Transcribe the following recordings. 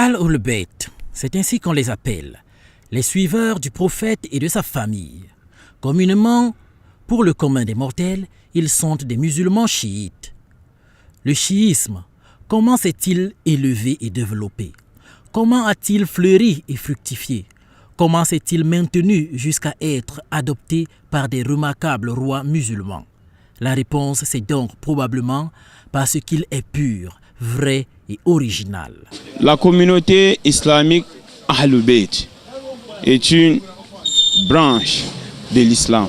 Al-Ul-Bayt, c'est ainsi qu'on les appelle, les suiveurs du prophète et de sa famille. Communément, pour le commun des mortels, ils sont des musulmans chiites. Le chiisme, comment s'est-il élevé et développé? Comment a-t-il fleuri et fructifié? Comment s'est-il maintenu jusqu'à être adopté par des remarquables rois musulmans? La réponse, c'est donc probablement parce qu'il est pur, vrai et original. La communauté islamique Ahlul Bayt est une branche de l'islam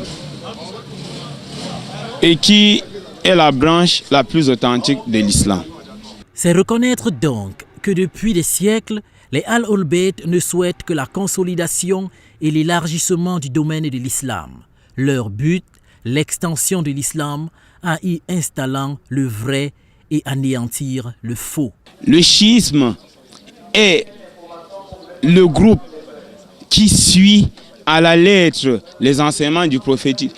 et qui est la branche la plus authentique de l'islam. C'est reconnaître donc que depuis des siècles, les Al-Ul-Bayt ne souhaitent que la consolidation et l'élargissement du domaine de l'islam. Leur but, l'extension de l'islam en y installant le vrai et anéantir le faux. Le chiisme est le groupe qui suit à la lettre les enseignements du prophétique.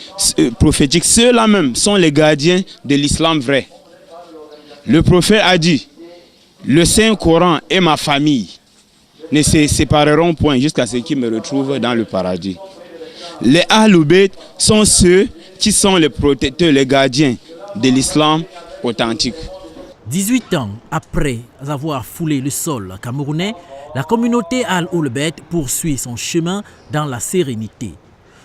Ceux-là même sont les gardiens de l'islam vrai. Le prophète a dit, le Saint-Coran est ma famille. Ne se sépareront point jusqu'à ce qu'ils me retrouvent dans le paradis. Les Ahlul Bayt sont ceux qui sont les protecteurs, les gardiens de l'islam authentique. 18 ans après avoir foulé le sol camerounais, la communauté Al-Ul-Bayt poursuit son chemin dans la sérénité.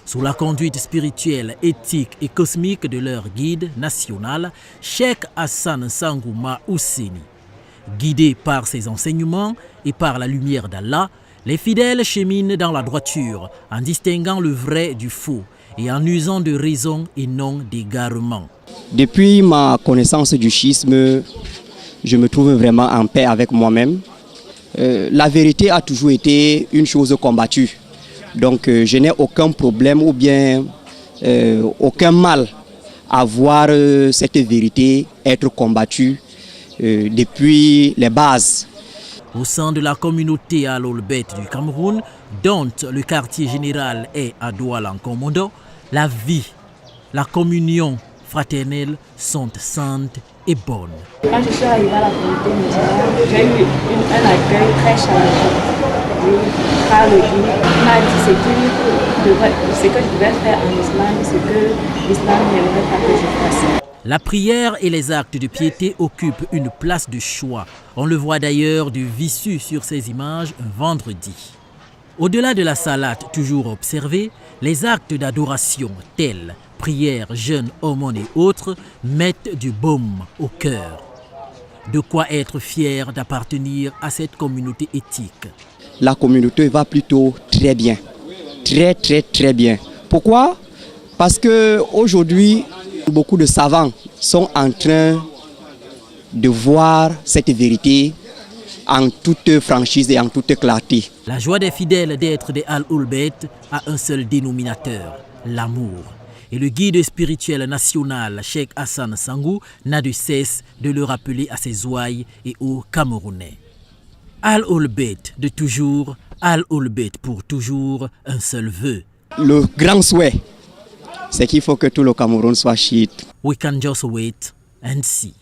Sous la conduite spirituelle, éthique et cosmique de leur guide national, Cheikh Hassan Sangou Ma Husseini. Guidés par ses enseignements et par la lumière d'Allah, les fidèles cheminent dans la droiture en distinguant le vrai du faux et en usant de raison et non d'égarement. Depuis ma connaissance du schisme, je me trouve vraiment en paix avec moi-même. La vérité a toujours été une chose combattue. Donc je n'ai aucun problème ou bien aucun mal à voir cette vérité être combattue depuis les bases. Au sein de la communauté Al-Ul-Bayt du Cameroun, dont le quartier général est à Douala-en-Comodo, la vie, la communion fraternelle sont saintes et bonnes. Quand je suis arrivée à la communauté musulmane, j'ai eu un accueil très chaleureuseux. Par le guide, il m'a dit ce que je devais faire en islam, ce que l'islam n'aimerait pas que je fasse. La prière et les actes de piété occupent une place de choix. On le voit d'ailleurs du visu sur ces images un vendredi. Au-delà de la salade toujours observée, les actes d'adoration tels prières, jeûnes, aumônes et autres mettent du baume au cœur. De quoi être fier d'appartenir à cette communauté éthique. La communauté va plutôt très bien, très bien. Pourquoi? Parce qu'aujourd'hui, beaucoup de savants sont en train de voir cette vérité en toute franchise et en toute clarté. La joie des fidèles d'être des Al-Ul-Bayt a un seul dénominateur, l'amour. Et le guide spirituel national, Cheikh Hassan Sangou, n'a de cesse de le rappeler à ses ouailles et aux Camerounais. Al-Ul-Bayt de toujours, Al-Ul-Bayt pour toujours, un seul vœu. Le grand souhait, c'est qu'il faut que tout le Cameroun soit chiite. We can just wait and see.